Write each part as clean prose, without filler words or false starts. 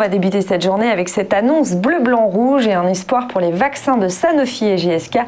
a débuté cette journée avec cette annonce bleu, blanc, rouge et un espoir pour les vaccins de Sanofi et GSK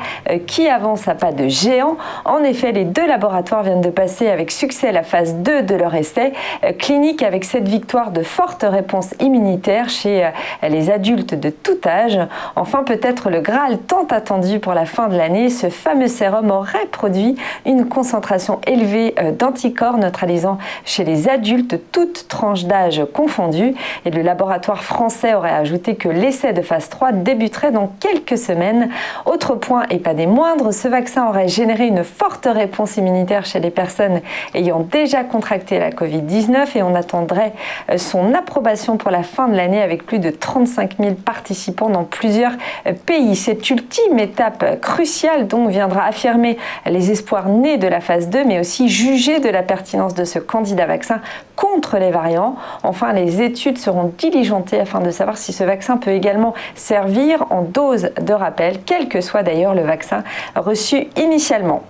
qui avancent à pas de géant. En effet, les deux laboratoires viennent de passer avec succès la phase 2 de leur essai clinique avec cette victoire de forte réponse immunitaire chez les adultes de tout âge. Enfin, peut-être le Graal tant attendu pour la fin de l'année, ce fameux sérum aurait produit une concentration élevée d'anticorps neutralisant chez les adultes, toutes tranches d'âge confondues. Et le laboratoire français aurait ajouté que l'essai de phase 3 débuterait dans quelques semaines. Autre point, et pas des moindres, ce vaccin aurait généré une forte réponse immunitaire chez les personnes ayant déjà contracté la Covid-19 et on attendrait son approbation pour la fin de l'année avec plus de 35 000 participants dans plusieurs pays. Cette ultime étape cruciale donc viendra affirmer les espoirs nés de la phase 2 mais aussi juger de la pertinence de ce candidat vaccin contre les variants. Enfin, les études seront diligentées afin de savoir si ce vaccin peut également servir en dose de rappel, quel que soit d'ailleurs le vaccin reçu initialement.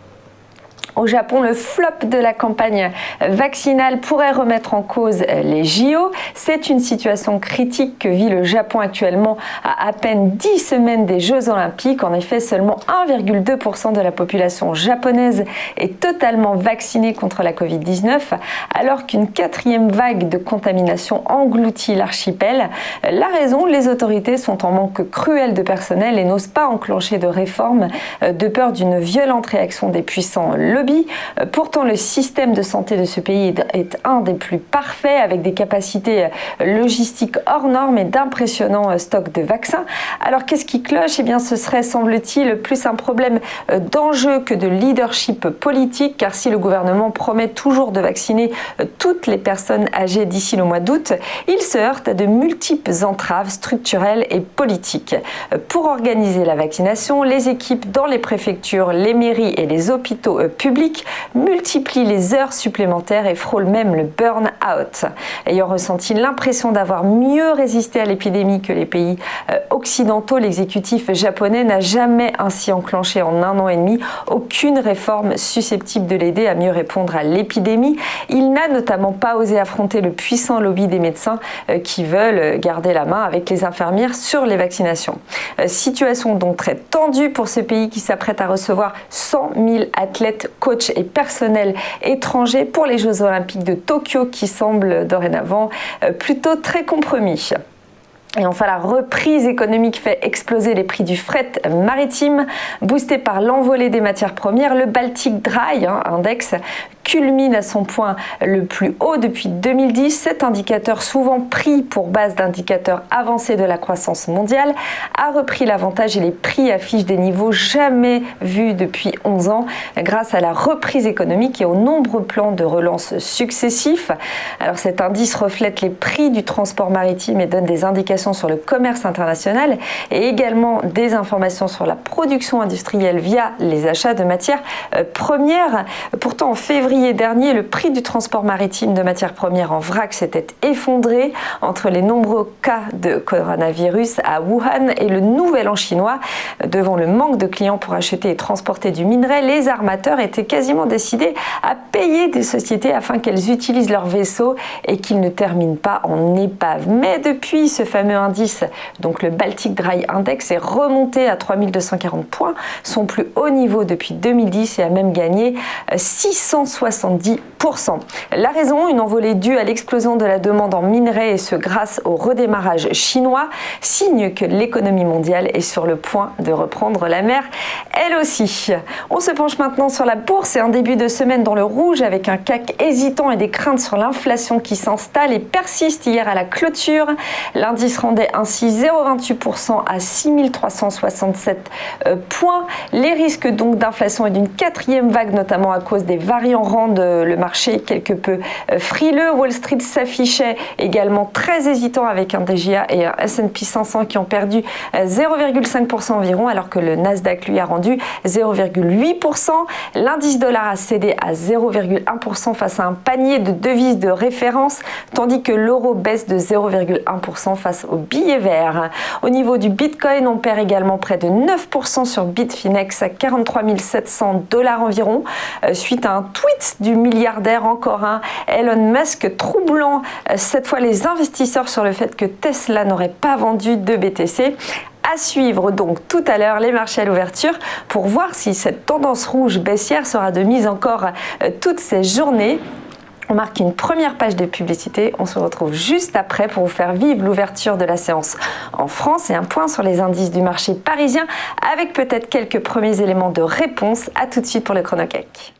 Au Japon, le flop de la campagne vaccinale pourrait remettre en cause les JO. C'est une situation critique que vit le Japon actuellement à peine 10 semaines des Jeux Olympiques. En effet, seulement 1,2% de la population japonaise est totalement vaccinée contre la Covid-19, alors qu'une quatrième vague de contamination engloutit l'archipel. La raison, les autorités sont en manque cruel de personnel et n'osent pas enclencher de réformes de peur d'une violente réaction des puissants lobbies. Pourtant, le système de santé de ce pays est un des plus parfaits avec des capacités logistiques hors normes et d'impressionnants stocks de vaccins. Alors qu'est-ce qui cloche? Eh bien, ce serait, semble-t-il, plus un problème d'enjeu que de leadership politique, car si le gouvernement promet toujours de vacciner toutes les personnes âgées d'ici le mois d'août, il se heurte à de multiples entraves structurelles et politiques. Pour organiser la vaccination, les équipes dans les préfectures, les mairies et les hôpitaux publics multiplient les heures supplémentaires et frôlent même le burn-out. Ayant ressenti l'impression d'avoir mieux résisté à l'épidémie que les pays occidentaux, l'exécutif japonais n'a jamais ainsi enclenché en 1 an et demi aucune réforme susceptible de l'aider à mieux répondre à l'épidémie. Il n'a notamment pas osé affronter le puissant lobby des médecins qui veulent garder la main avec les infirmières sur les vaccinations. Situation donc très tendue pour ce pays qui s'apprête à recevoir 100 000 athlètes, coachs et personnels étrangers pour les Jeux Olympiques de Tokyo qui semblent dorénavant plutôt très compromis. Et enfin, la reprise économique fait exploser les prix du fret maritime. Boosté par l'envolée des matières premières, le Baltic Dry Index culmine à son point le plus haut depuis 2010. Cet indicateur, souvent pris pour base d'indicateurs avancés de la croissance mondiale, a repris l'avantage et les prix affichent des niveaux jamais vus depuis 11 ans grâce à la reprise économique et aux nombreux plans de relance successifs. Alors cet indice reflète les prix du transport maritime et donne des indications sur le commerce international et également des informations sur la production industrielle via les achats de matières premières. Pourtant, en février dernier, le prix du transport maritime de matières premières en vrac s'était effondré entre les nombreux cas de coronavirus à Wuhan et le nouvel an chinois. Devant le manque de clients pour acheter et transporter du minerai, les armateurs étaient quasiment décidés à payer des sociétés afin qu'elles utilisent leurs vaisseaux et qu'ils ne terminent pas en épave. Mais depuis, ce fameux indice, donc le Baltic Dry Index, est remonté à 3240 points, son plus haut niveau depuis 2010 et a même gagné 670%. La raison, une envolée due à l'explosion de la demande en minerais et ce grâce au redémarrage chinois, signe que l'économie mondiale est sur le point de reprendre la mer, elle aussi. On se penche maintenant sur la bourse et un début de semaine dans le rouge avec un CAC hésitant et des craintes sur l'inflation qui s'installe et persiste hier à la clôture. L'indice rendait ainsi 0,28% à 6367 points. Les risques donc d'inflation et d'une quatrième vague, notamment à cause des variants, rendent le marché quelque peu frileux. Wall Street s'affichait également très hésitant avec un DJA et un S&P 500 qui ont perdu 0,5% environ, alors que le Nasdaq lui a rendu 0,8%. L'indice dollar a cédé à 0,1% face à un panier de devises de référence, tandis que l'euro baisse de 0,1% face au billet vert. Au niveau du Bitcoin, on perd également près de 9% sur Bitfinex à 43 700 $ environ, suite à un tweet X du milliardaire, encore un Elon Musk troublant cette fois les investisseurs sur le fait que Tesla n'aurait pas vendu de BTC. À suivre donc tout à l'heure les marchés à l'ouverture pour voir si cette tendance rouge baissière sera de mise encore toutes ces journées. On marque une première page de publicité, on se retrouve juste après pour vous faire vivre l'ouverture de la séance en France et un point sur les indices du marché parisien avec peut-être quelques premiers éléments de réponse. À tout de suite pour le ChronoCake.